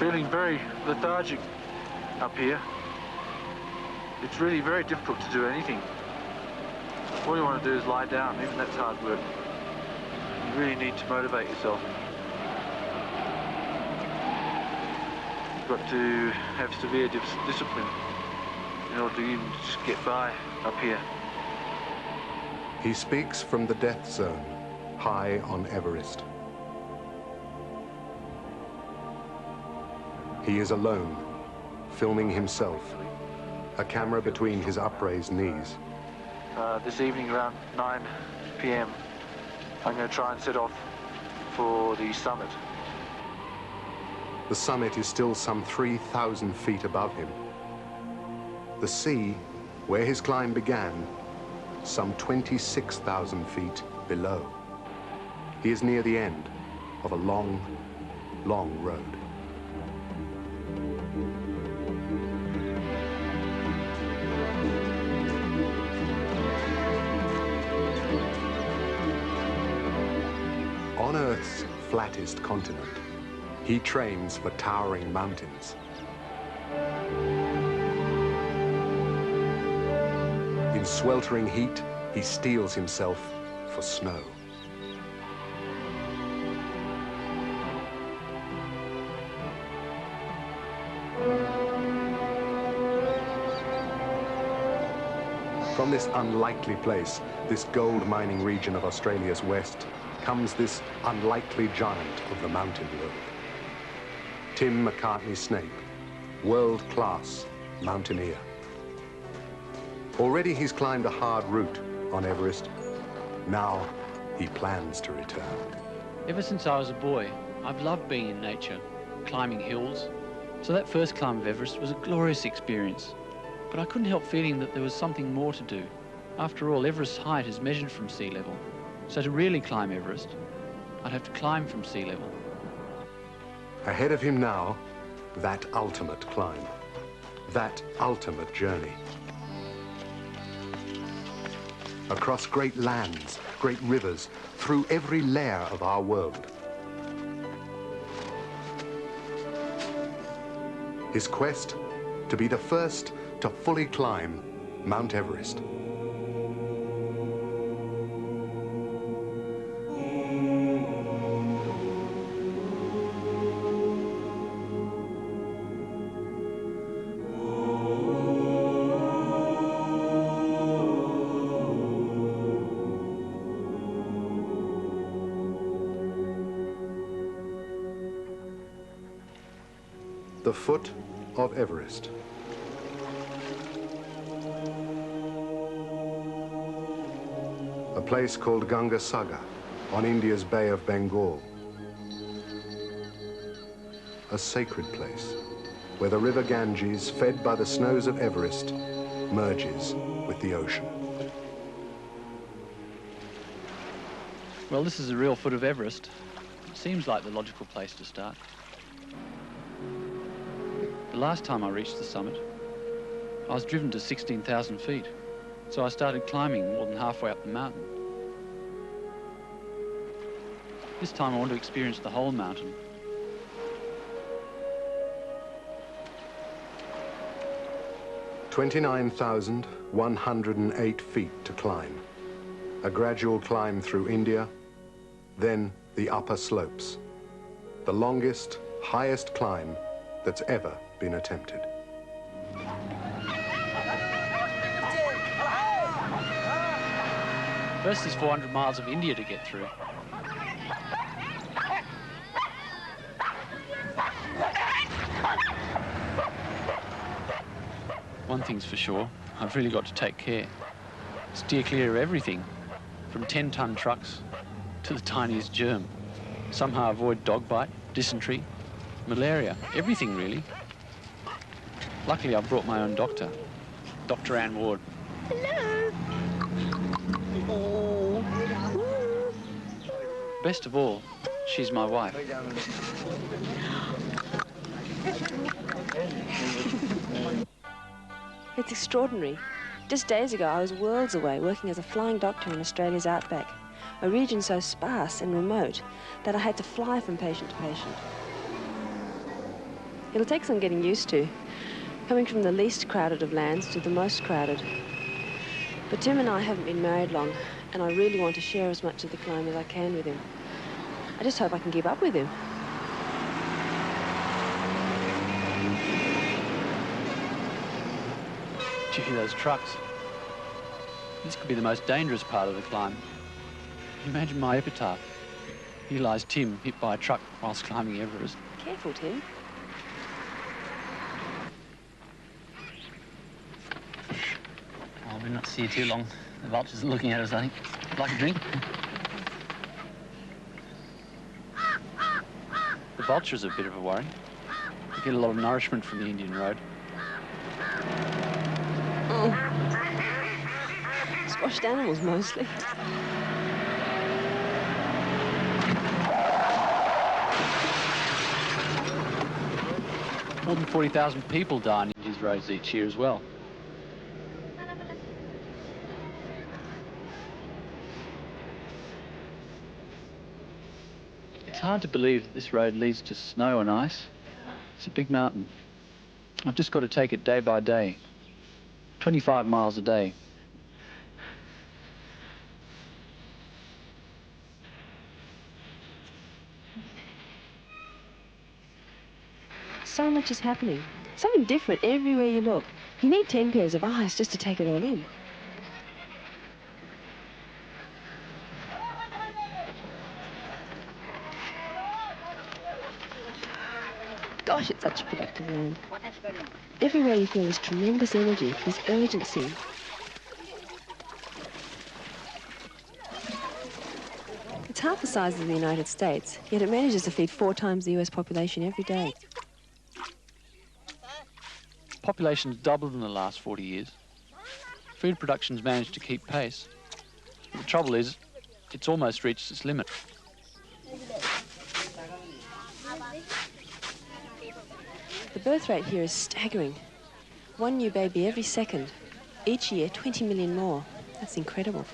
Feeling very lethargic up here. It's really very difficult to do anything. All you want to do is lie down, even that's hard work. You really need to motivate yourself. You've got to have severe discipline in order to even just get by up here. He speaks from the death zone, high on Everest. He is alone, filming himself, a camera between his upraised knees. This evening around 9 p.m, I'm going to try and set off for the summit. The summit is still some 3,000 feet above him. The sea, where his climb began, some 26,000 feet below. He is near the end of a long, long road. On Earth's flattest continent, he trains for towering mountains. In sweltering heat, he steels himself for snow. From this unlikely place, this gold mining region of Australia's west, comes this unlikely giant of the mountain world. Tim Macartney-Snape, world-class mountaineer. Already he's climbed a hard route on Everest. Now he plans to return. Ever since I was a boy, I've loved being in nature, climbing hills. So that first climb of Everest was a glorious experience. But I couldn't help feeling that there was something more to do. After all, Everest's height is measured from sea level. So to really climb Everest, I'd have to climb from sea level. Ahead of him now, that ultimate climb, that ultimate journey. Across great lands, great rivers, through every layer of our world. His quest to be the first to fully climb Mount Everest. The foot of Everest. A place called Ganga Sagar on India's Bay of Bengal. A sacred place where the river Ganges, fed by the snows of Everest, merges with the ocean. Well, this is the real foot of Everest. It seems like the logical place to start. The last time I reached the summit, I was driven to 16,000 feet, so I started climbing more than halfway up the mountain. This time I want to experience the whole mountain. (29,108 feet to climb. A gradual climb through India, then the upper slopes. The longest, highest climb that's ever been attempted. First, there's 400 miles of India to get through. One thing's for sure, I've really got to take care. Steer clear of everything, from 10-ton trucks to the tiniest germ. Somehow avoid dog bite, dysentery, malaria, everything really. Luckily, I've brought my own doctor, Dr. Ann Ward. Hello. Best of all, she's my wife. It's extraordinary. Just days ago, I was worlds away working as a flying doctor in Australia's outback, a region so sparse and remote that I had to fly from patient to patient. It'll take some getting used to, coming from the least crowded of lands to the most crowded. But Tim and I haven't been married long, and I really want to share as much of the climb as I can with him. I just hope I can keep up with him. Gee, those trucks. This could be the most dangerous part of the climb. Imagine my epitaph. Here lies Tim, hit by a truck whilst climbing Everest. Careful, Tim. Oh, we'll not see you too long. The vultures are looking at us, I think. Would like a drink? The vulture's a bit of a worry. We get a lot of nourishment from the Indian Road. Squashed animals, mostly. More than 40,000 people die on India's roads each year as well. It's hard to believe that this road leads to snow and ice. It's a big mountain. I've just got to take it day by day. 25 miles a day. So much is happening. Something different everywhere you look. You need 10 pairs of eyes just to take it all in. Gosh, it's such a productive land. Everywhere you feel this tremendous energy, this urgency. It's half the size of the United States, yet it manages to feed 4 times the US population every day. Population's doubled in the last 40 years. Food production's managed to keep pace. But the trouble is, it's almost reached its limit. The birth rate here is staggering. 1 new baby every second. Each year, 20 million more. That's incredible.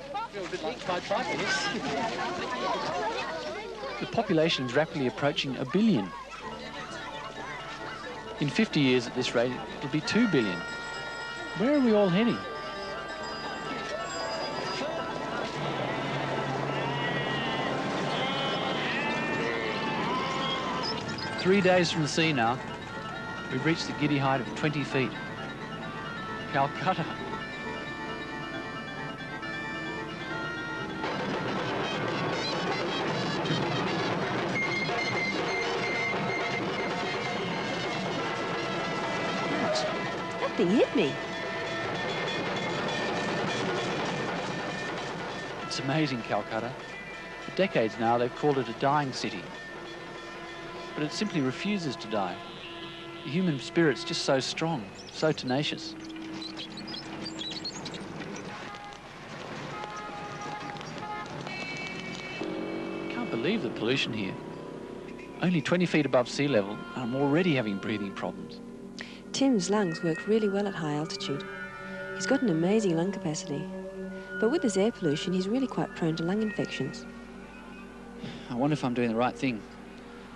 The population's rapidly approaching 1 billion. In 50 years at this rate, it'll be 2 billion. Where are we all heading? Three days from the sea now. We've reached the giddy height of 20 feet. Calcutta. That thing hit me. It's amazing, Calcutta. For decades now, they've called it a dying city. But it simply refuses to die. The human spirit's just so strong, so tenacious. I can't believe the pollution here. Only 20 feet above sea level, and I'm already having breathing problems. Tim's lungs work really well at high altitude. He's got an amazing lung capacity. But with his air pollution, he's really quite prone to lung infections. I wonder if I'm doing the right thing.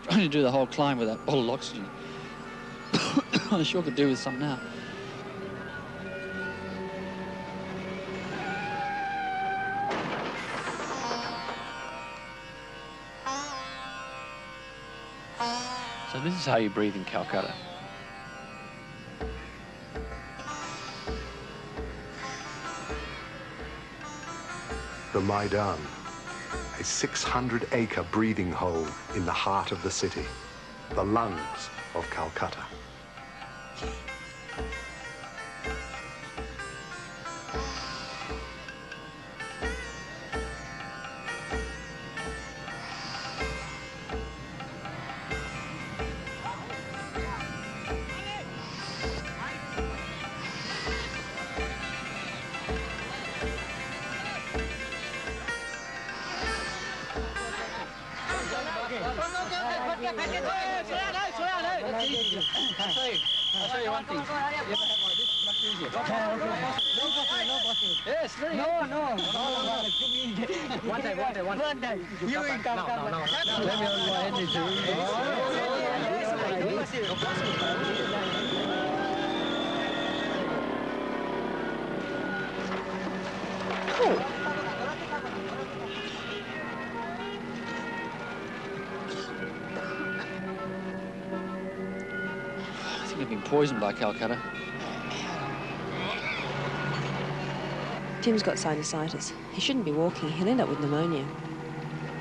Trying to do the whole climb with that bottle of oxygen. I sure could do with some now. So this is how you breathe in Calcutta. The Maidan, a 600-acre breathing hole in the heart of the city, the lungs of Calcutta. I'll show you one thing. Yes, very good. No. One day. You will come. Let me on my energy. You've been poisoned by Calcutta. Tim's got sinusitis. He shouldn't be walking. He'll end up with pneumonia.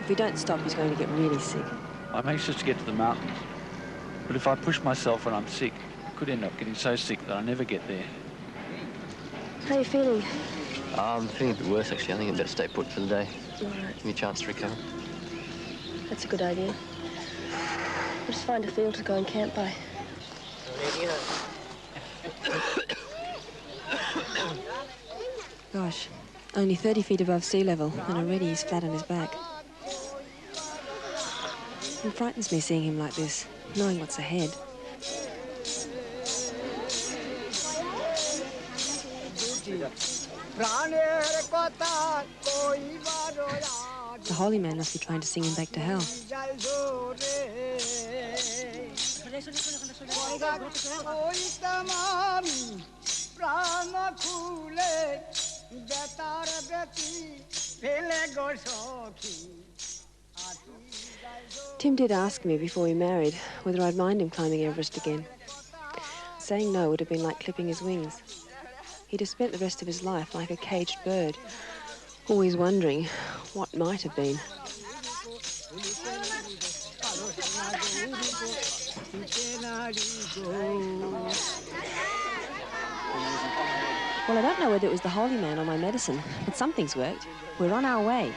If we don't stop, he's going to get really sick. I'm anxious to get to the mountains, but if I push myself when I'm sick, I could end up getting so sick that I never get there. How are you feeling? I'm feeling a bit worse, actually. I think I'd better stay put for the day. All right. Give me a chance to recover. That's a good idea. We'll just find a field to go and camp by. Gosh, only 30 feet above sea level, and already he's flat on his back. It frightens me seeing him like this, knowing what's ahead. The holy man must be trying to sing him back to hell. Tim did ask me before we married whether I'd mind him climbing Everest again. Saying no would have been like clipping his wings. He'd have spent the rest of his life like a caged bird, always wondering what might have been. Well, I don't know whether it was the holy man or my medicine, but something's worked. We're on our way.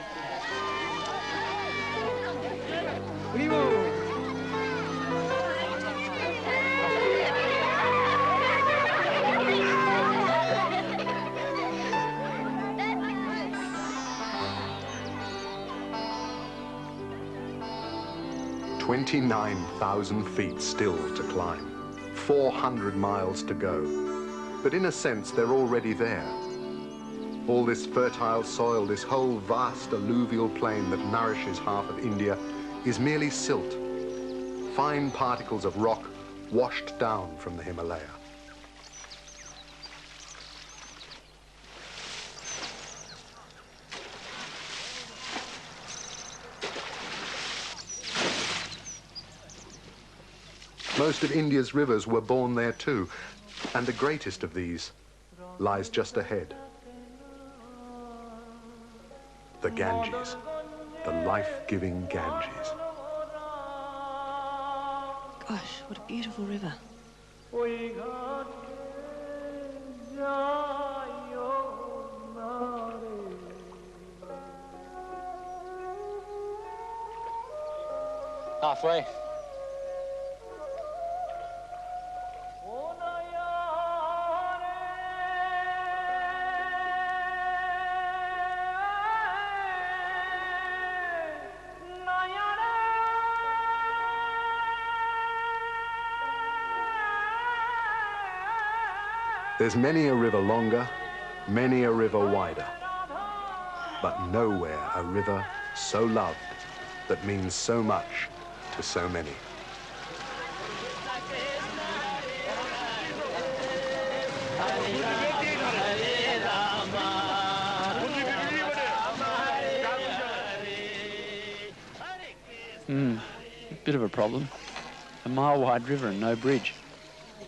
"29,000 feet still to climb, 400 miles to go. But in a sense, they're already there. All this fertile soil, this whole vast alluvial plain that nourishes half of India, is merely silt, fine particles of rock washed down from the Himalaya. Most of India's rivers were born there too, and the greatest of these lies just ahead. The Ganges, the life-giving Ganges. Gosh, what a beautiful river. Halfway. There's many a river longer, many a river wider, but nowhere a river so loved that means so much to so many. Bit of a problem. A mile-wide river and no bridge.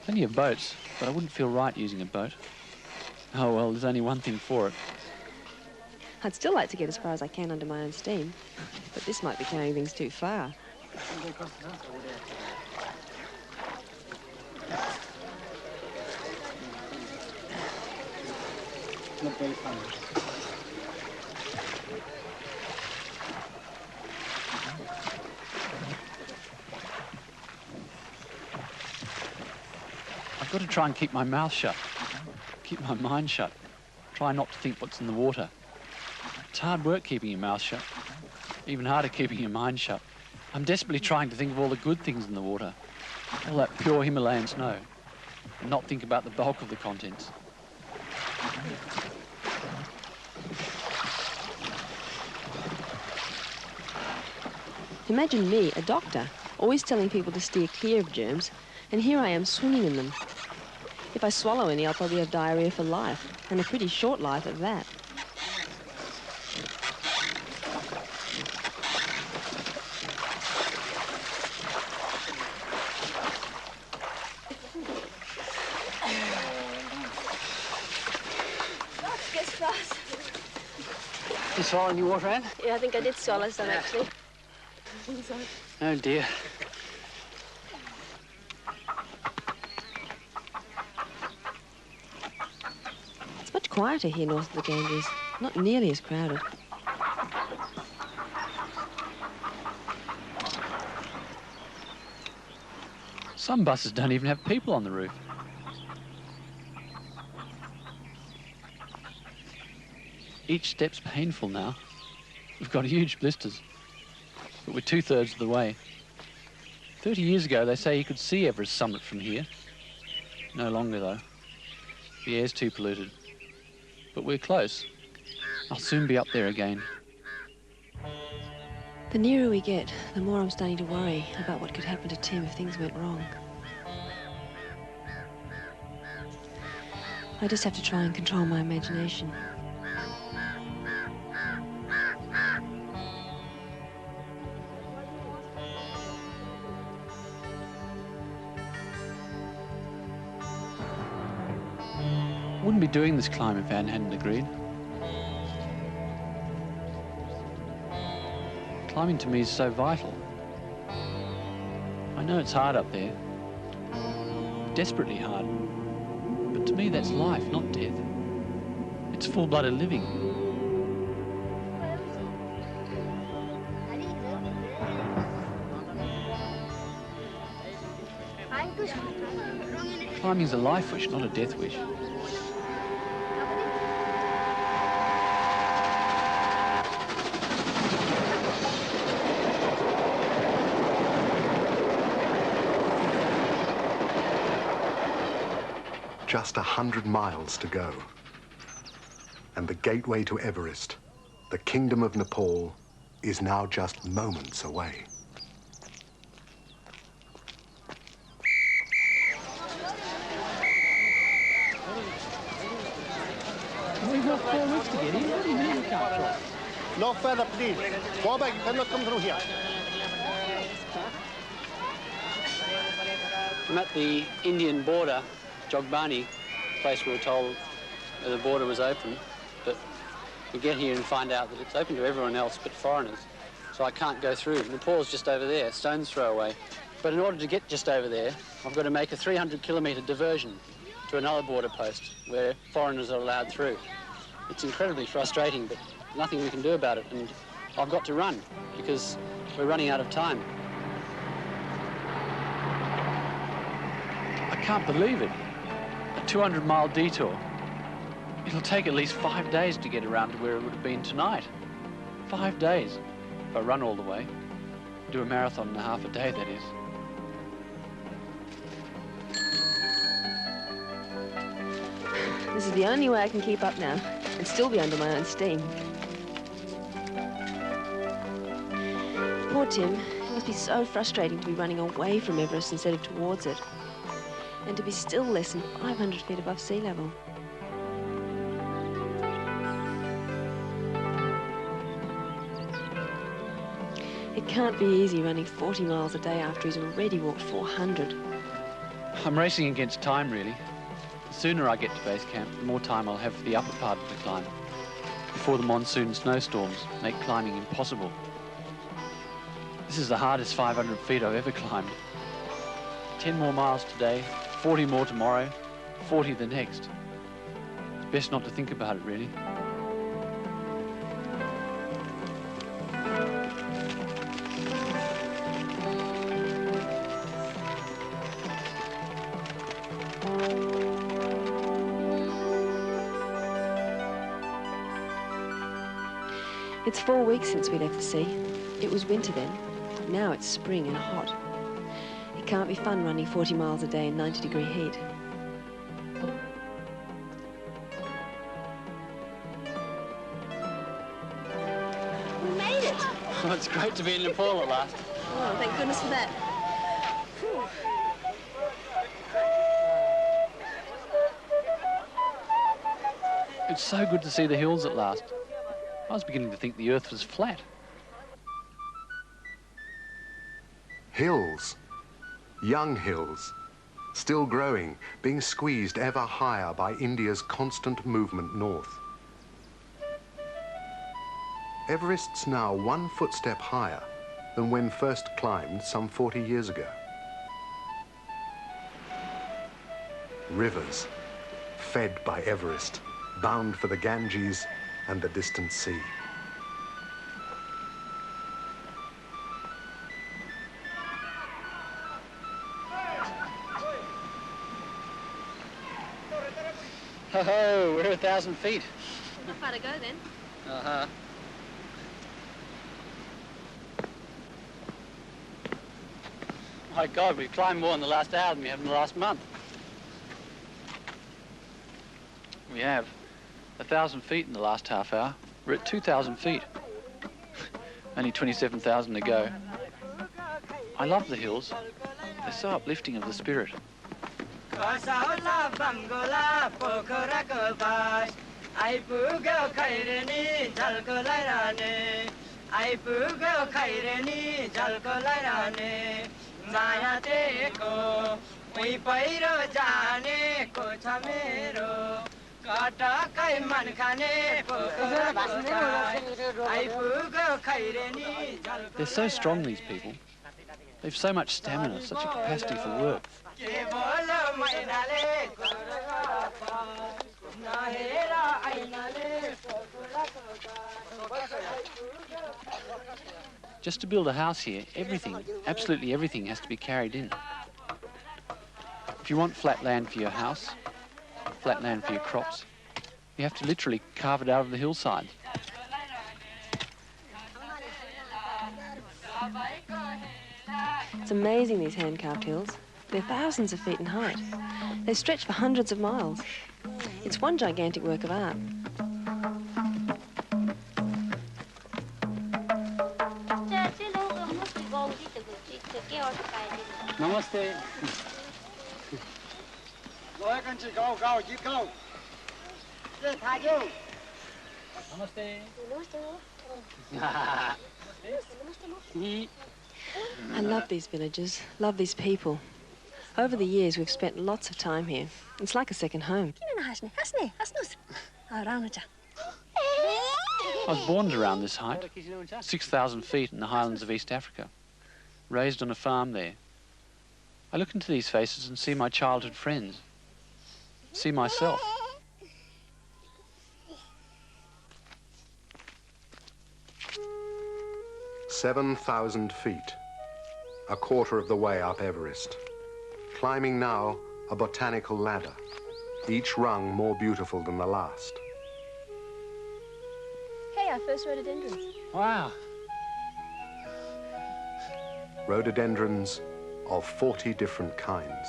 Plenty of boats, but I wouldn't feel right using a boat. Oh, well, there's only one thing for it. I'd still like to get as far as I can under my own steam, but this might be carrying things too far. I've got to try and keep my mouth shut, keep my mind shut, try not to think what's in the water. It's hard work keeping your mouth shut, even harder keeping your mind shut. I'm desperately trying to think of all the good things in the water, all that pure Himalayan snow, and not think about the bulk of the contents. Imagine me, a doctor, always telling people to steer clear of germs, and here I am swimming in them. If I swallow any, I'll probably have diarrhea for life, and a pretty short life at that. You swallowing your water, Anne? Yeah, I think I did swallow some, actually. Oh, dear. It's much quieter here north of the Ganges. Not nearly as crowded. Some buses don't even have people on the roof. Each step's painful now. We've got huge blisters, but we're 2/3 of the way. 30 years ago, they say you could see Everest summit from here. No longer, though. The air's too polluted. But we're close. I'll soon be up there again. The nearer we get, the more I'm starting to worry about what could happen to Tim if things went wrong. I just have to try and control my imagination. Wouldn't be doing this climb if Anne hadn't agreed. Climbing to me is so vital. I know it's hard up there, desperately hard, but to me that's life, not death. It's full-blooded living. Climbing's a life wish, not a death wish. Just 100 miles to go. And the gateway to Everest, the Kingdom of Nepal, is now just moments away. We've got 4 weeks to get in. What do you mean we can't cross? No further, please. Go back. You cannot come through here. I'm at the Indian border, Jogbani, place we were told the border was open, but we get here and find out that it's open to everyone else but foreigners, so I can't go through. Nepal's just over there, stone's throw away. But in order to get just over there, I've got to make a 300-kilometre diversion to another border post where foreigners are allowed through. It's incredibly frustrating, but nothing we can do about it, and I've got to run because we're running out of time. I can't believe it. A 200-mile detour. It'll take at least 5 days to get around to where it would have been tonight. 5 days, if I run all the way. Do a marathon in half a day, that is. This is the only way I can keep up now and still be under my own steam. Poor Tim. It must be so frustrating to be running away from Everest instead of towards it. And to be still less than 500 feet above sea level. It can't be easy running 40 miles a day after he's already walked 400. I'm racing against time, really. The sooner I get to base camp, the more time I'll have for the upper part of the climb, before the monsoon snowstorms make climbing impossible. This is the hardest 500 feet I've ever climbed. 10 more miles today, 40 more tomorrow, 40 the next. It's best not to think about it, really. It's 4 weeks since we left the sea. It was winter then. Now it's spring and hot. It can't be fun running 40 miles a day in 90-degree heat. We made it! Oh, it's great to be in Nepal at last. Oh, thank goodness for that. It's so good to see the hills at last. I was beginning to think the earth was flat. Hills. Young hills. Still growing, being squeezed ever higher by India's constant movement north. Everest's now 1 footstep higher than when first climbed some 40 years ago. Rivers, fed by Everest, bound for the Ganges and the distant sea. Oh, we're 1,000 feet. Not far to go then. Uh-huh. My God, we've climbed more in the last hour than we have in the last month. We have 1,000 feet in the last half hour. We're at 2,000 feet. Only 27,000 to go. I love the hills. They're so uplifting of the spirit. They're so strong, these people. They've so much stamina, such a capacity for work. Just to build a house here, everything, absolutely everything, has to be carried in. If you want flat land for your house, flat land for your crops, you have to literally carve it out of the hillside. It's amazing, these hand-carved hills. They're thousands of feet in height. They stretch for hundreds of miles. It's one gigantic work of art. Namaste. I love these villages, love these people. Over the years, we've spent lots of time here. It's like a second home. I was born around this height, 6,000 feet in the highlands of East Africa, raised on a farm there. I look into these faces and see my childhood friends, see myself. "7,000 feet, a quarter of the way up Everest. Climbing now a botanical ladder, each rung more beautiful than the last. Hey, our first rhododendrons. Wow. Rhododendrons of 40 different kinds.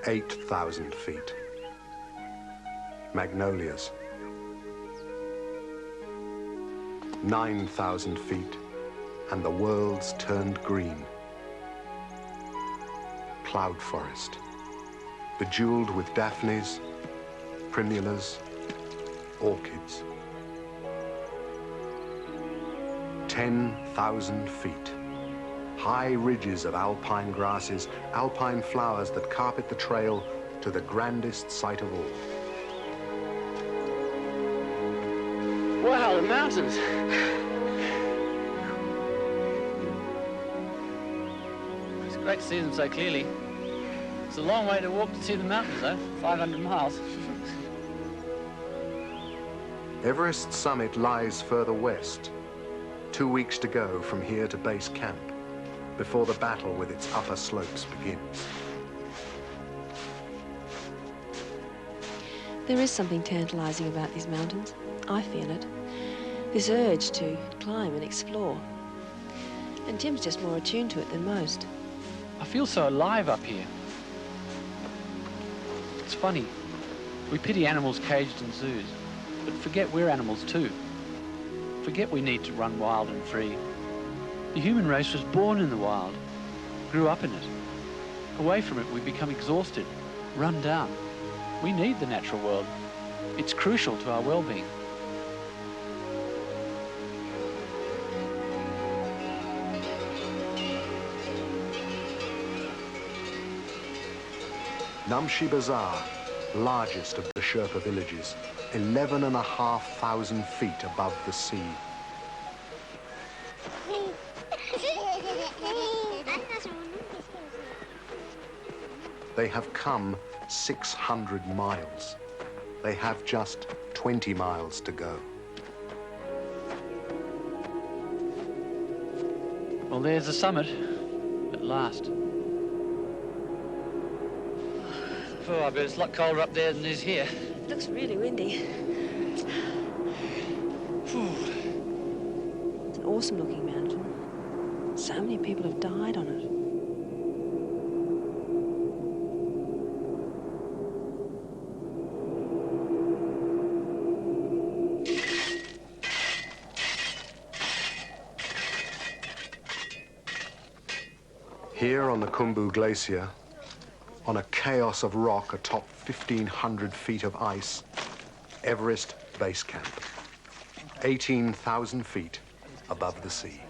"8,000 feet. Magnolias. 9,000 feet, and the world's turned green. Cloud forest, bejeweled with daphnes, primulas, orchids. 10,000 feet. High ridges of alpine grasses, alpine flowers that carpet the trail to the grandest sight of all. Wow, the mountains. It's great to see them so clearly. It's a long way to walk to see the mountains, though, 500 miles. Everest's summit lies further west. 2 weeks to go from here to base camp, before the battle with its upper slopes begins. There is something tantalizing about these mountains. I feel it. This urge to climb and explore. And Tim's just more attuned to it than most. I feel so alive up here. It's funny. We pity animals caged in zoos, but forget we're animals too. Forget we need to run wild and free. The human race was born in the wild, grew up in it. Away from it, we become exhausted, run down. We need the natural world. It's crucial to our well-being. Namche Bazaar, largest of the Sherpa villages, 11,500 feet above the sea. They have come 600 miles. They have just 20 miles to go. Well, there's the summit, at last. Oh, I bet it's a lot colder up there than it is here. It looks really windy. It's an awesome looking mountain. So many people have died on it. Here on the Khumbu Glacier, on a chaos of rock atop 1,500 feet of ice, Everest Base Camp, 18,000 feet above the sea.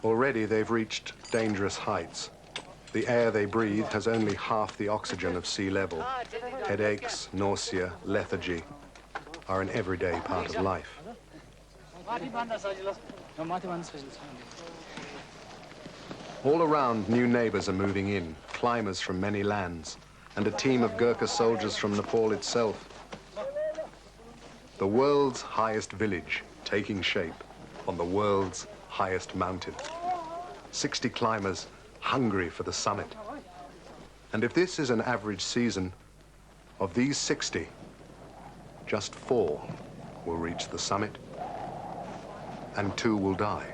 Already they've reached dangerous heights. The air they breathe has only half the oxygen of sea level. Headaches, nausea, lethargy are an everyday part of life. All around, new neighbors are moving in, climbers from many lands, and a team of Gurkha soldiers from Nepal itself. The world's highest village taking shape on the world's highest mountain. 60 climbers hungry for the summit. And if this is an average season, of these 60, just 4 will reach the summit, and 2 will die.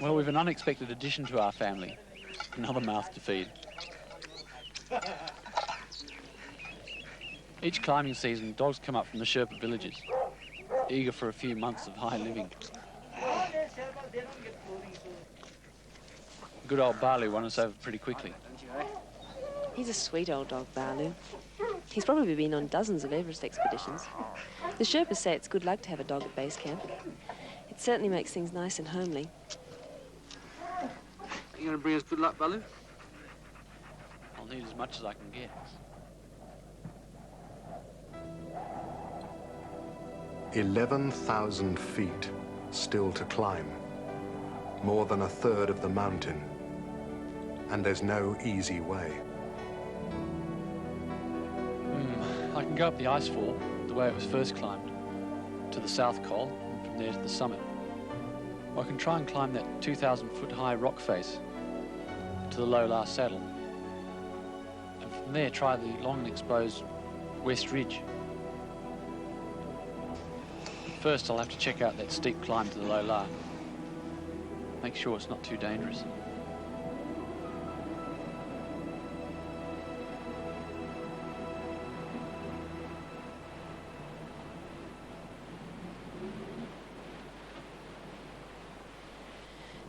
Well, we've an unexpected addition to our family. Another mouth to feed. Each climbing season, dogs come up from the Sherpa villages, eager for a few months of high living. Good old Balu won us over pretty quickly. He's a sweet old dog, Balu. He's probably been on dozens of Everest expeditions. The Sherpas say it's good luck to have a dog at base camp. It certainly makes things nice and homely. You going to bring us good luck, Balu? I'll need as much as I can get. "11,000 feet still to climb, more than a third of the mountain, and there's no easy way. I can go up the icefall the way it was first climbed, to the South Col, and from there to the summit. Or I can try and climb that 2,000-foot high rock face to the Low Saddle, and from there try the long and exposed West Ridge. First, I'll have to check out that steep climb to the Low La. Make sure it's not too dangerous.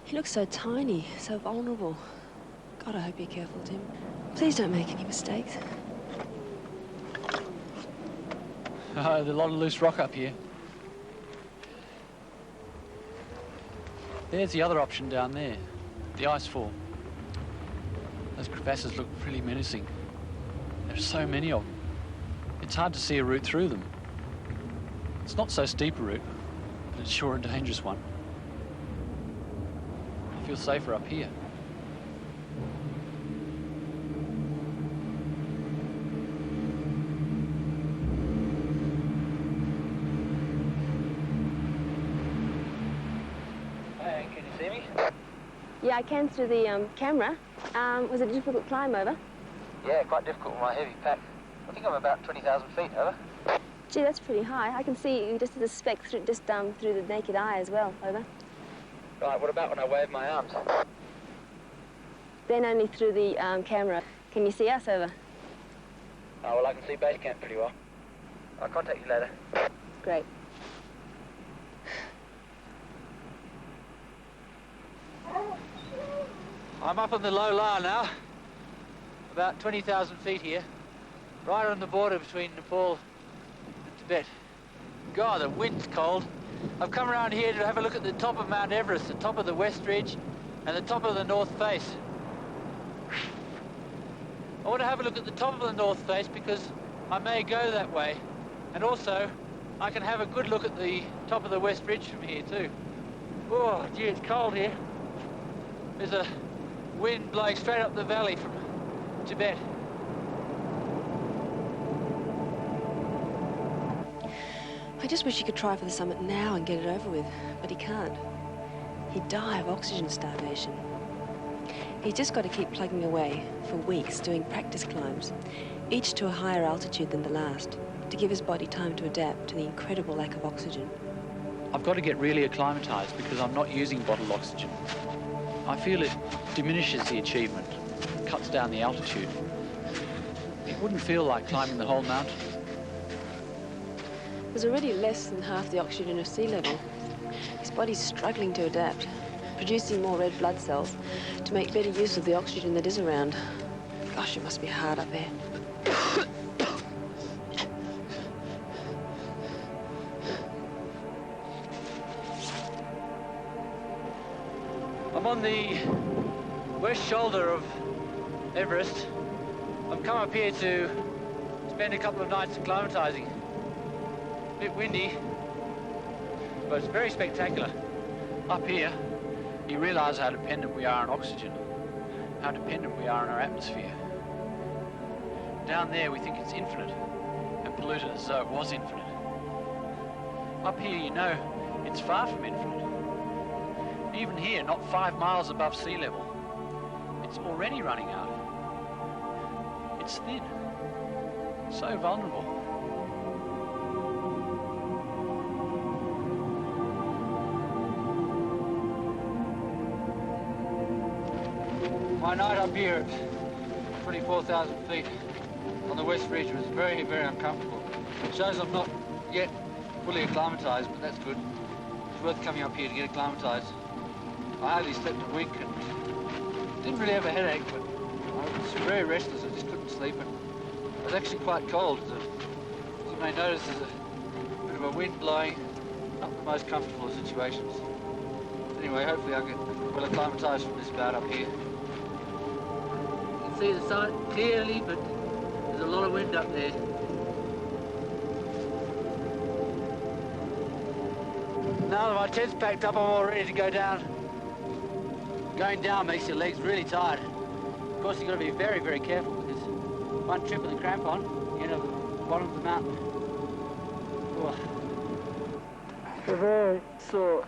He looks so tiny, so vulnerable. God, I hope you're careful, Tim. Please don't make any mistakes. There's a lot of loose rock up here. There's the other option down there, the icefall. Those crevasses look pretty menacing. There's so many of them. It's hard to see a route through them. It's not so steep a route, but it's sure a dangerous one. I feel safer up here. Hey, can you see me? Yeah, I can through the camera. Was it a difficult climb over? Yeah, quite difficult with my heavy pack. I think I'm about 20,000 feet, over. Gee, that's pretty high. I can see you just as a speck through, through the naked eye as well, over. Right, what about when I wave my arms? Then only through the camera. Can you see us, over? Oh, well, I can see base camp pretty well. I'll contact you later. Great. I'm up on the Low La now, about 20,000 feet here, right on the border between Nepal and Tibet. God, the wind's cold. I've come around here to have a look at the top of Mount Everest, the top of the West Ridge, and the top of the North Face. I want to have a look at the top of the North Face because I may go that way. And also, I can have a good look at the top of the West Ridge from here too. Oh, gee, it's cold here. There's a wind blowing straight up the valley from Tibet. I just wish he could try for the summit now and get it over with, but he can't. He'd die of oxygen starvation. He's just got to keep plugging away for weeks, doing practice climbs, each to a higher altitude than the last, to give his body time to adapt to the incredible lack of oxygen. I've got to get really acclimatized because I'm not using bottled oxygen. I feel it diminishes the achievement, cuts down the altitude. It wouldn't feel like climbing the whole mountain. There's already less than half the oxygen of sea level. His body's struggling to adapt, producing more red blood cells to make better use of the oxygen that is around. Gosh, it must be hard up there. I'm on the west shoulder of Everest. I've come up here to spend a couple of nights acclimatizing. A bit windy, but it's very spectacular. Up here, you realise how dependent we are on oxygen, how dependent we are on our atmosphere. Down there, we think it's infinite and polluted as though it was infinite. Up here, you know, it's far from infinite. Even here, not 5 miles above sea level, it's already running out. It's thin, so vulnerable. My night up here at 24,000 feet on the West Ridge was very, very uncomfortable. It shows I'm not yet fully acclimatized, but that's good. It's worth coming up here to get acclimatized. I hardly slept a week and didn't really have a headache, but I was very restless. I just couldn't sleep, and it was actually quite cold. As you may notice, there's a bit of a wind blowing. Not the most comfortable of situations. Anyway, hopefully I'll get well acclimatized from this bout up here. You can see the summit clearly, but there's a lot of wind up there. Now that my tent's packed up, I'm all ready to go down. Going down makes your legs really tired. Of course, you've got to be very, very careful because one trip with a cramp on, you end up at the bottom of the mountain. Oh. Very sore.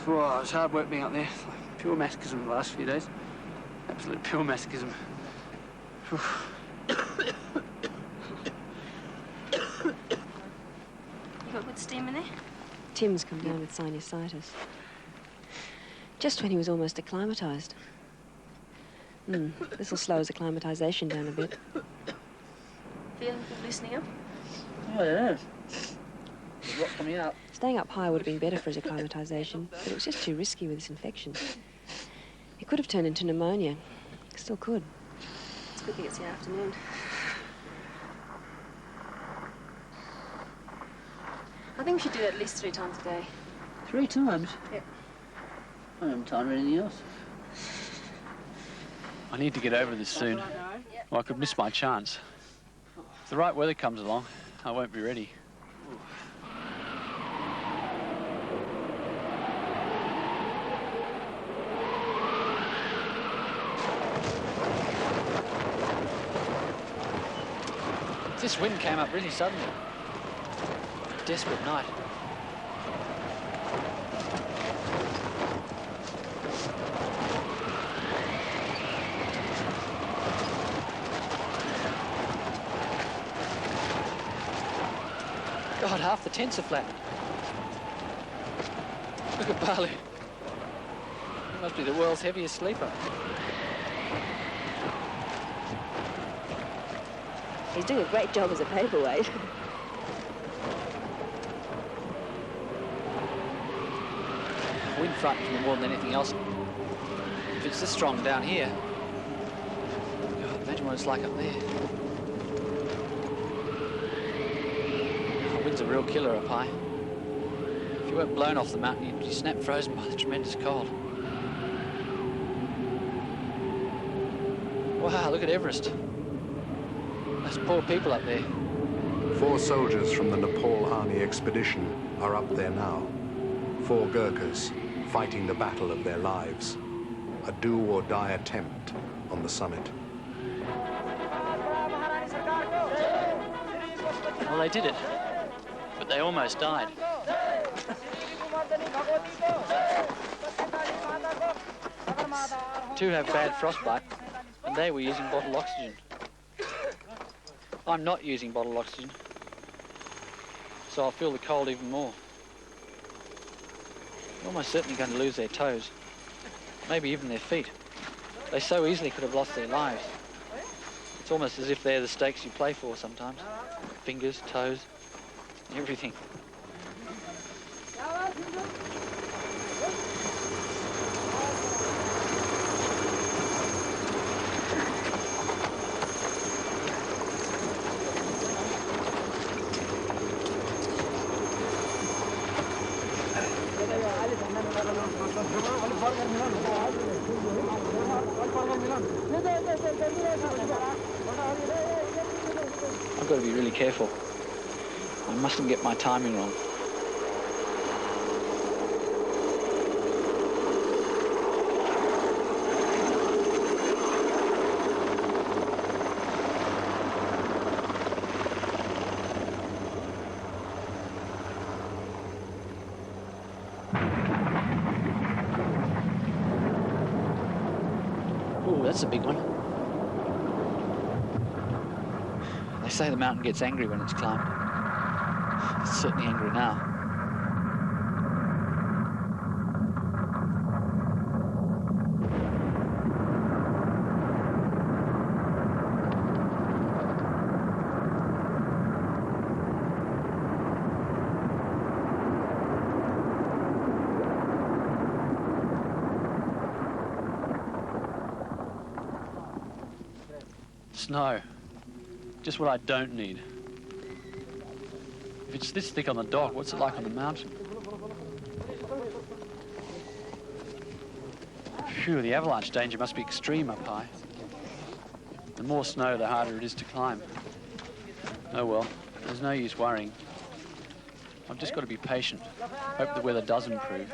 Oh, it was hard work being up there. Pure masochism the last few days. Absolute pure masochism. You got good steam in there? Tim's come down with sinusitis. Just when he was almost acclimatized. This'll slow his acclimatization down a bit. Feeling good loosening up? Oh, yeah. There's a lot coming out. Staying up high would have been better for his acclimatization, but it was just too risky with this infection. It could have turned into pneumonia. Still could. It's a good thing it's the afternoon. I think we should do it at least 3 times a day. 3 times? Yeah. I haven't timed anything else. I need to get over this soon, or I could miss my chance. If the right weather comes along, I won't be ready. This wind came up really suddenly. Desperate night. God, half the tents are flat. Look at Bali. He must be the world's heaviest sleeper. He's doing a great job as a paperweight. Wind frightens me more than anything else. If it's this strong down here, God, imagine what it's like up there. wind's a real killer up high. If you weren't blown off the mountain, you'd be snap frozen by the tremendous cold. Wow, look at Everest. Those poor people up there. 4 soldiers from the Nepal Army expedition are up there now. 4 Gurkhas fighting the battle of their lives. A do-or-die attempt on the summit. Well, they did it, but they almost died. Two have bad frostbite, and they were using bottled oxygen. I'm not using bottled oxygen, so I'll feel the cold even more. They're almost certainly going to lose their toes, maybe even their feet. They so easily could have lost their lives. It's almost as if they're the stakes you play for sometimes. Fingers, toes, everything. I've got to be really careful. I mustn't get my timing wrong. Ooh, that's a big one. They say the mountain gets angry when it's climbed. It's certainly angry now. Snow. Just what I don't need. If it's this thick on the dock, what's it like on the mountain? Phew, the avalanche danger must be extreme up high. The more snow, the harder it is to climb. Oh well, there's no use worrying. I've just got to be patient. Hope the weather does improve.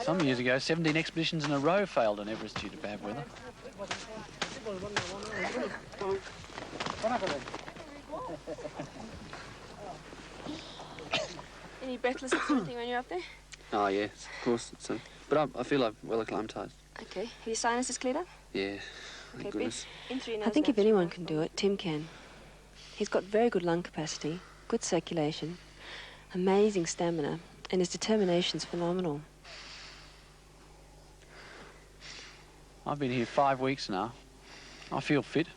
Some years ago, 17 expeditions in a row failed on Everest due to bad weather. Any breathlessness or anything when you're up there? Oh, yes, of course. But I feel I'm well acclimatized. Okay. Have your sinuses cleared up? Yeah, thank Okay, goodness. in through your I nose think if now. anyone can do it, Tim can. He's got very good lung capacity, good circulation, amazing stamina, and his determination's phenomenal. I've been here 5 weeks now. I feel fit,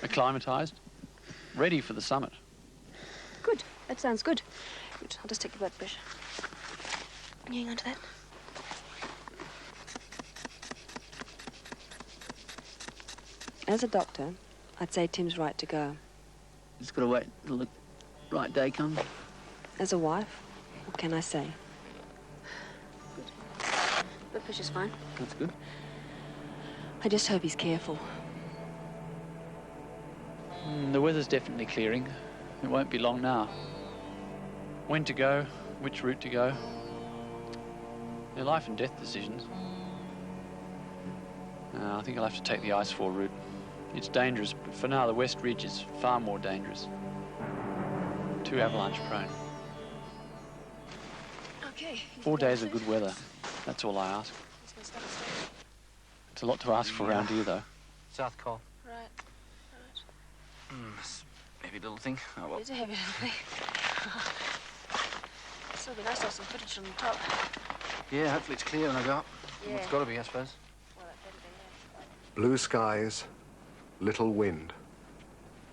acclimatized, ready for the summit. Good. That sounds good. Good. I'll just take your blood pressure. Can you hang on to that? As a doctor, I'd say Tim's right to go. Just got to wait till the right day comes. As a wife, what can I say? Blood pressure's fine. That's good. I just hope he's careful. The weather's definitely clearing. It won't be long now. When to go, which route to go. They're life and death decisions. I think I'll have to take the icefall route. It's dangerous, but for now the West Ridge is far more dangerous. Too avalanche prone. Okay. 4 days of good weather. That's all I ask. It's a lot to ask for around here, though. South Col. Right. Maybe a little thing. Oh, well. It's a heavy little thing. Still be nice to have some footage from the top. Yeah, hopefully it's clear when I go up. Yeah. It's got to be, I suppose. Well, that better be, yeah. Blue skies, little wind.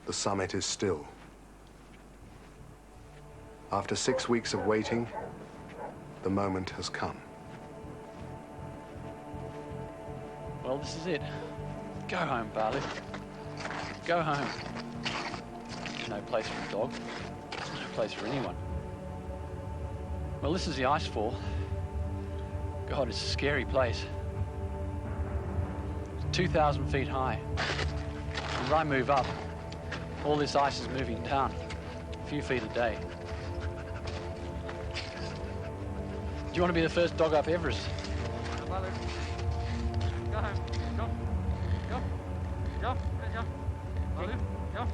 The summit is still. After 6 weeks of waiting, the moment has come. Well, this is it. Go home, Barley. Go home. There's no place for a dog. There's no place for anyone. Well, this is the icefall. God, it's a scary place. It's 2,000 feet high. As I move up, all this ice is moving down, a few feet a day. Do you want to be the first dog up Everest? Go home. Jump. Jump. Jump. Jump. Jump. Jump.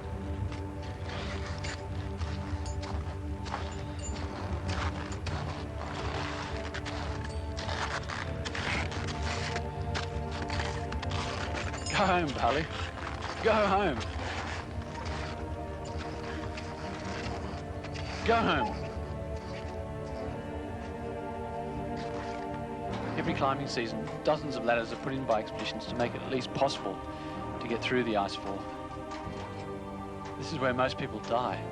Go home, Bali. Go home. Go home. Every climbing season, dozens of ladders are put in by expeditions to make it at least possible to get through the icefall. This is where most people die.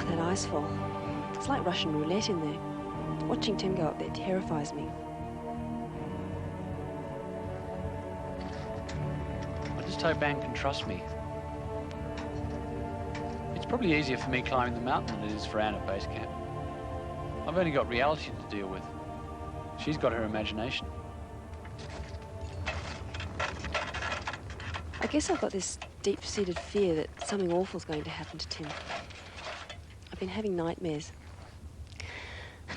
That icefall. It's like Russian roulette in there. Watching Tim go up there terrifies me. I just hope Anne can trust me. It's probably easier for me climbing the mountain than it is for Anne at base camp. I've only got reality to deal with. She's got her imagination. I guess I've got this deep-seated fear that something awful's going to happen to Tim. I've been having nightmares.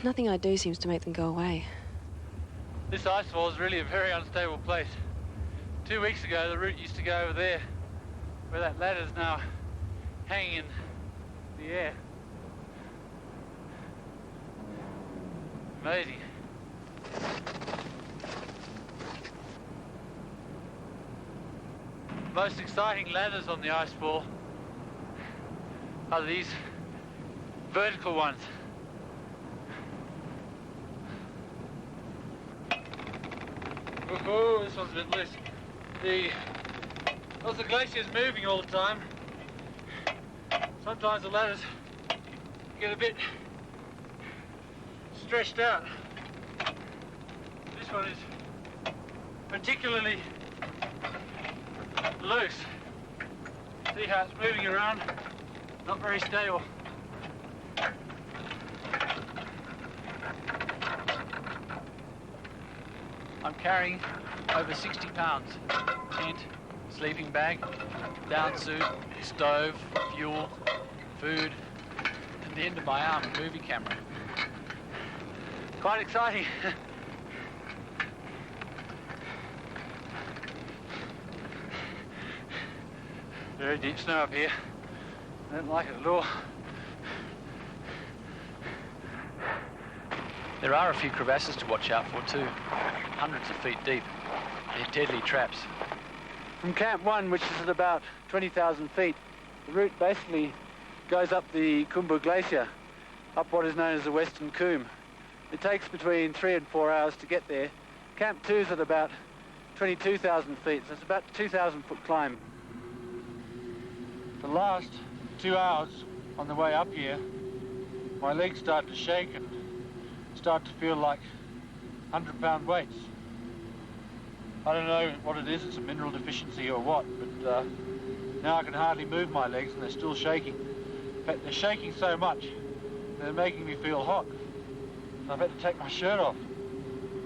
Nothing I do seems to make them go away. This icefall is really a very unstable place. 2 weeks ago, the route used to go over there, where that ladder's now hanging in the air. Amazing. Most exciting ladders on the icefall are these vertical ones. Oh, this one's a bit loose. Because the glacier's moving all the time, sometimes the ladders get a bit stretched out. This one is particularly loose. See how it's moving around? Not very stable. I'm carrying over 60 pounds. Tent, sleeping bag, down suit, stove, fuel, food, and the end of my arm, a movie camera. Quite exciting. Very deep snow up here. I don't like it at all. There are a few crevasses to watch out for too, hundreds of feet deep. They're deadly traps. From Camp 1, which is at about 20,000 feet, the route basically goes up the Khumbu Glacier, up what is known as the Western Coombe. It takes between 3 and 4 hours to get there. Camp 2 is at about 22,000 feet, so it's about a 2,000-foot climb. The last 2 hours on the way up here, my legs start to shake and start to feel like 100-pound weights. I don't know what it is, it's a mineral deficiency or what, but now I can hardly move my legs and they're still shaking. In fact, they're shaking so much, they're making me feel hot. I've had to take my shirt off.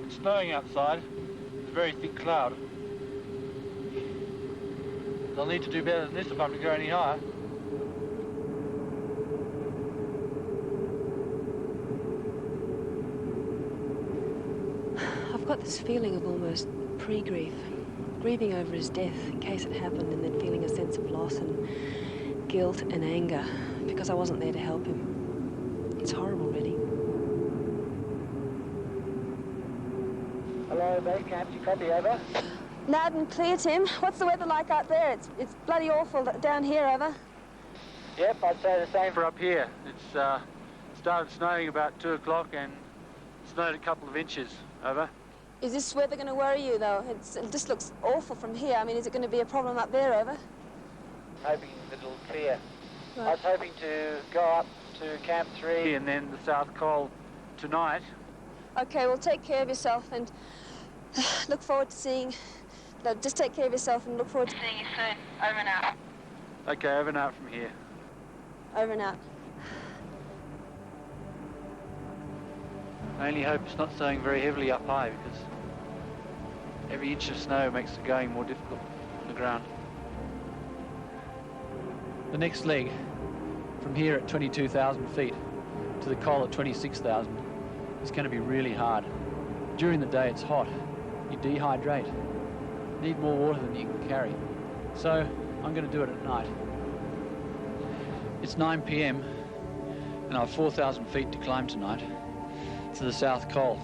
It's snowing outside, it's a very thick cloud. I'll need to do better than this if I'm to go any higher. I've got this feeling of almost pre-grief, grieving over his death in case it happened, and then feeling a sense of loss and guilt and anger because I wasn't there to help him. It's horrible, really. Hello, base camp, you copy, over? Loud and clear, Tim. What's the weather like out there? It's bloody awful down here, over. Yep, I'd say the same for up here. It's started snowing about 2 o'clock and snowed a couple of inches, over. Is this weather going to worry you, though? It just looks awful from here. I mean, is it going to be a problem up there, over? Hoping that it'll clear. Right. I was hoping to go up to Camp 3 and then the South Col tonight. OK, well, take care of yourself, and Look forward to seeing... No, just take care of yourself and look forward to seeing you soon. Over and out. Okay, over and out from here. Over and out. I only hope it's not snowing very heavily up high, because every inch of snow makes the going more difficult on the ground. The next leg, from here at 22,000 feet to the col at 26,000, is going to be really hard. During the day it's hot, you dehydrate, need more water than you can carry. So I'm going to do it at night. It's 9 p.m. and I have 4,000 feet to climb tonight to the South Col.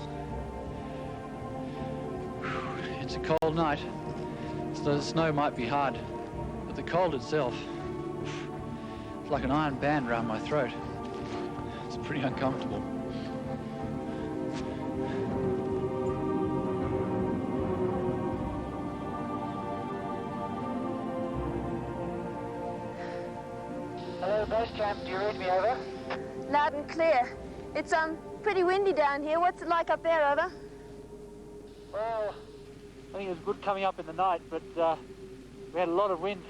It's a cold night, so the snow might be hard, but the cold itself, it's like an iron band around my throat. It's pretty uncomfortable. Hello, base camp. Do you read me? Over. Loud and clear. It's pretty windy down here. What's it like up there? Over. Well, I think it was good coming up in the night, but we had a lot of wind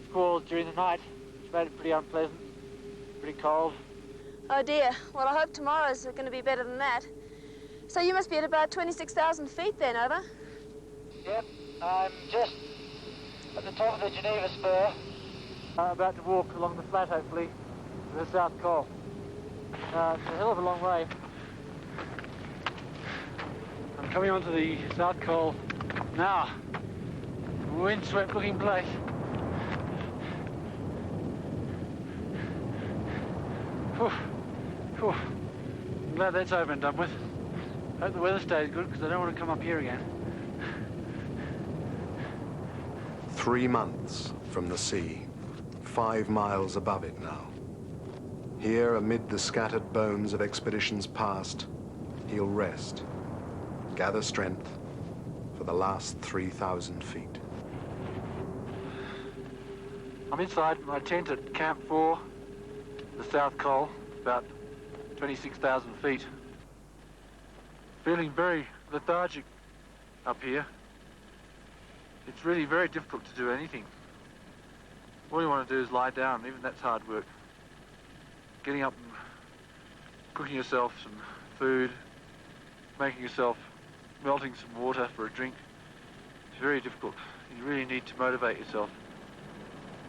squalls during the night, which made it pretty unpleasant, pretty cold. Oh dear. Well, I hope tomorrow's going to be better than that. So you must be at about 26,000 feet then, over? Yep, I'm just at the top of the Geneva Spur. I'm about to walk along the flat, hopefully, to the South Col. It's a hell of a long way. I'm coming onto the South Col now. Windswept looking place. Whew. Whew. I'm glad that's over and done with. Hope the weather stays good, because I don't want to come up here again. 3 months from the sea, 5 miles above it now. Here, amid the scattered bones of expeditions past, he'll rest, gather strength for the last 3,000 feet. I'm inside my tent at Camp 4, the South Col, about 26,000 feet. Feeling very lethargic up here. It's really very difficult to do anything. All you want to do is lie down, even that's hard work. Getting up and cooking yourself some food, making yourself, melting some water for a drink. It's very difficult. You really need to motivate yourself.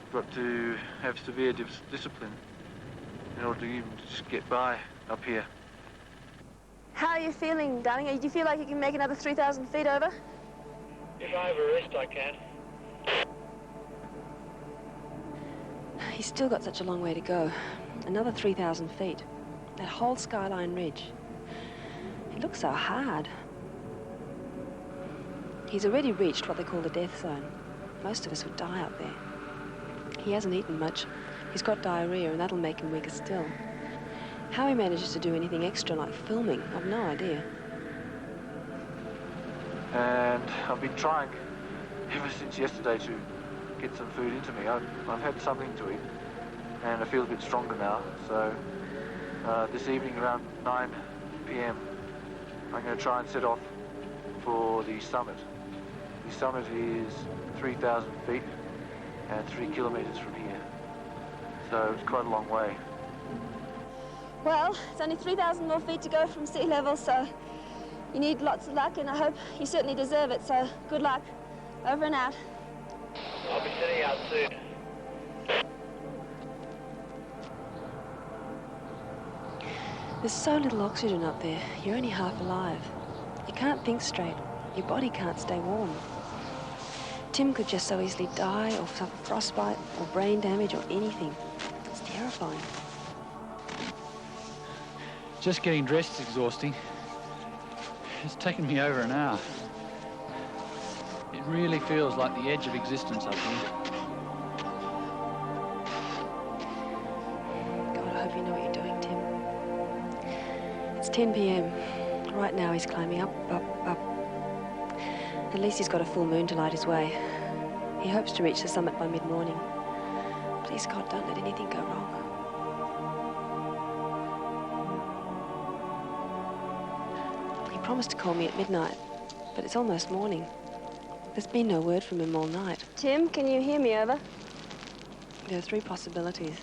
You've got to have severe discipline in order to even just get by up here. How are you feeling, darling? Do you feel like you can make another 3,000 feet over? If I have a rest, I can. He's still got such a long way to go. Another 3,000 feet. That whole skyline ridge. It looks so hard. He's already reached what they call the death zone. Most of us would die up there. He hasn't eaten much. He's got diarrhea, and that'll make him weaker still. How he manages to do anything extra like filming, I've no idea. And I've been trying ever since yesterday to get some food into me. I've had something to eat, and I feel a bit stronger now. So this evening around 9 p.m. I'm going to try and set off for the summit. The summit is 3,000 feet and 3 kilometers from here. So it's quite a long way. Well, it's only 3,000 more feet to go from sea level, so you need lots of luck, and I hope you certainly deserve it, so good luck. Over and out. I'll be setting out soon. There's so little oxygen up there, you're only half alive. You can't think straight. Your body can't stay warm. Tim could just so easily die or suffer frostbite or brain damage or anything. It's terrifying. Just getting dressed is exhausting. It's taken me over an hour. It really feels like the edge of existence up here. God, I hope you know what you're doing, Tim. It's 10 p.m. Right now he's climbing up, up, up. At least he's got a full moon to light his way. He hopes to reach the summit by mid-morning. Please, God, don't let anything go wrong. He promised to call me at midnight. but it's almost morning. There's been no word from him all night. Tim, can you hear me? Over. There are 3 possibilities.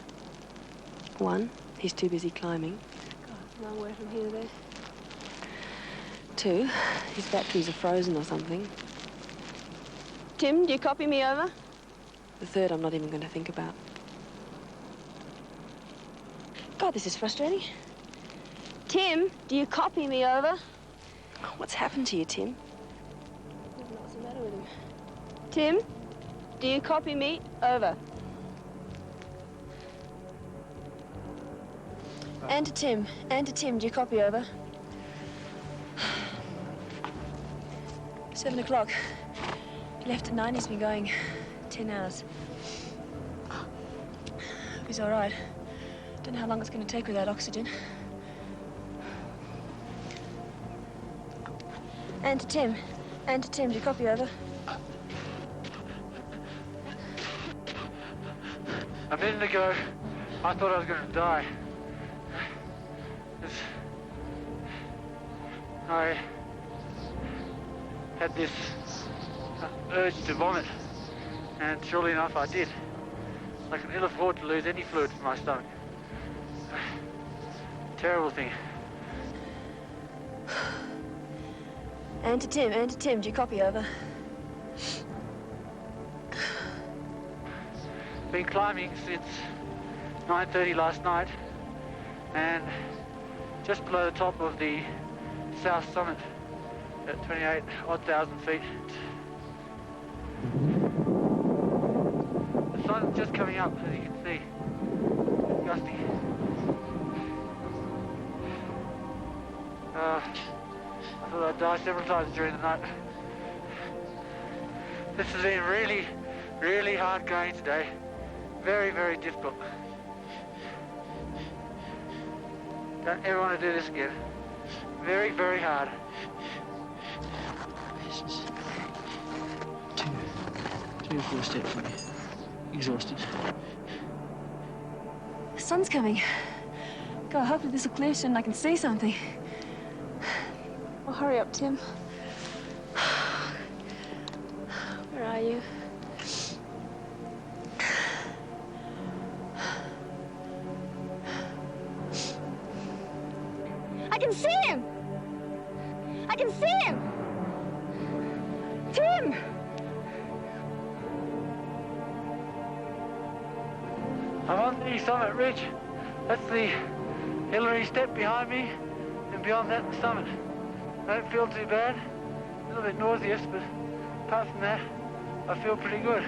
1, he's too busy climbing. God, long way from here to there. 2, his batteries are frozen or something. Tim, do you copy me? Over. The 3rd I'm not even going to think about. God, this is frustrating. Tim, do you copy me? Over. What's happened to you, Tim? I don't know what's the matter with him. Tim, do you copy me? Over. And to Tim, do you copy? Over. 7 o'clock. He left at 9, he's been going 10 hours. He's all right. Don't know how long it's going to take without oxygen. And to Tim, do you copy? Over. A minute ago, I thought I was going to die. I had this urge to vomit, and surely enough, I did. I can ill afford to lose any fluid from my stomach. Terrible thing. And to Tim, do you copy? Over. Been climbing since 9:30 last night, and just below the top of the south summit at 28,000 feet. The sun's just coming up, as you can see. It's gusty. I thought I'd die several times during the night. This has been really, really hard going today. Very, very difficult. Don't ever want to do this again. Very, very hard. This is 2 or 4 steps from me. Exhausted. The sun's coming. God, hopefully this will clear soon and I can see something. Well, hurry up, Tim. Where are you? I can see him! I can see him! Tim! I'm on the summit ridge. That's the Hillary step behind me, and beyond that, the summit. I don't feel too bad. A little bit nauseous, but apart from that, I feel pretty good.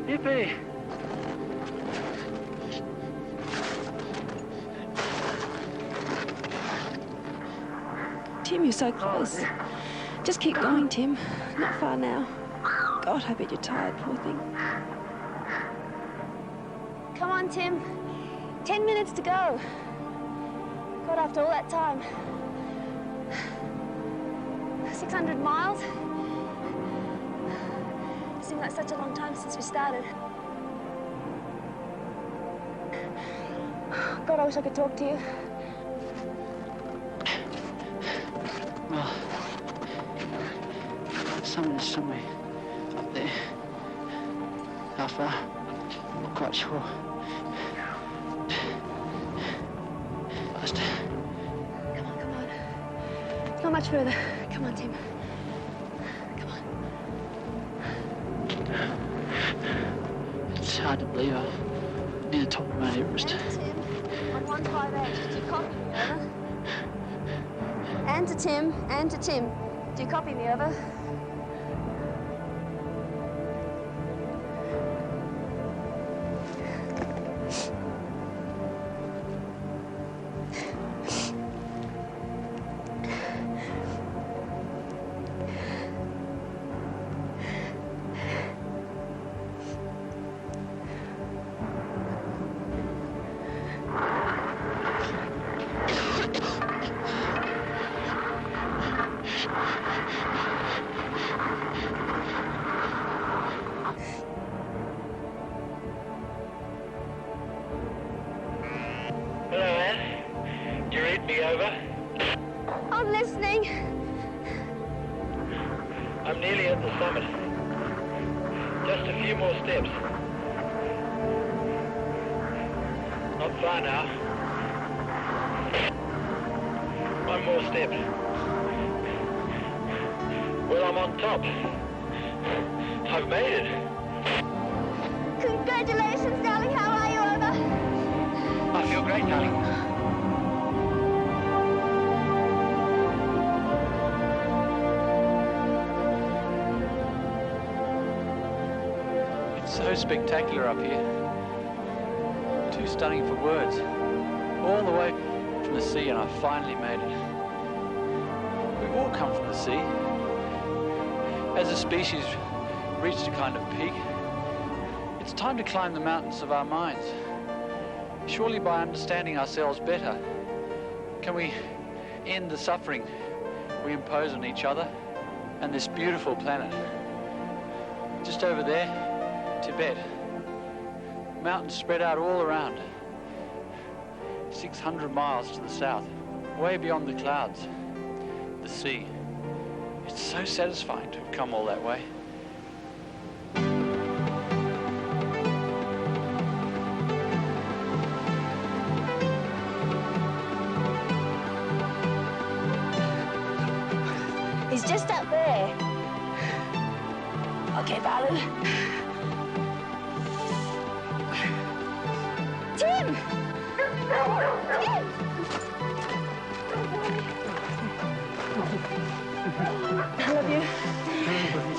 Yippee! Tim, you're so close. Just keep going, Tim. Not far now. God, I bet you're tired, poor thing. Come on, Tim. 10 minutes to go. God, after all that time. 600 miles? It seemed like such a long time since we started. God, I wish I could talk to you. Well, someone's somewhere up there. How far? I'm not quite sure. Faster. Come on. It's not much further. Come on, Tim. Come on. It's hard to believe I'm near the top of Mount Everest. And to Tim, on 158, do you copy me? Over. And to Tim, do you copy me? Over. Just a few more steps. Not far now. One more step. Well, I'm on top. I've made it. Congratulations, darling. How are you, Over? I feel great, darling. It's so spectacular up here. Too stunning for words. All the way from the sea, and I finally made it. We've all come from the sea. As a species reached a kind of peak, it's time to climb the mountains of our minds. Surely by understanding ourselves better, can we end the suffering we impose on each other and this beautiful planet. Just over there, Tibet. Mountains spread out all around. 600 miles to the south, way beyond the clouds, the sea. It's so satisfying to have come all that way. He's just up there. Okay, Balu. Tim! Tim! I love you.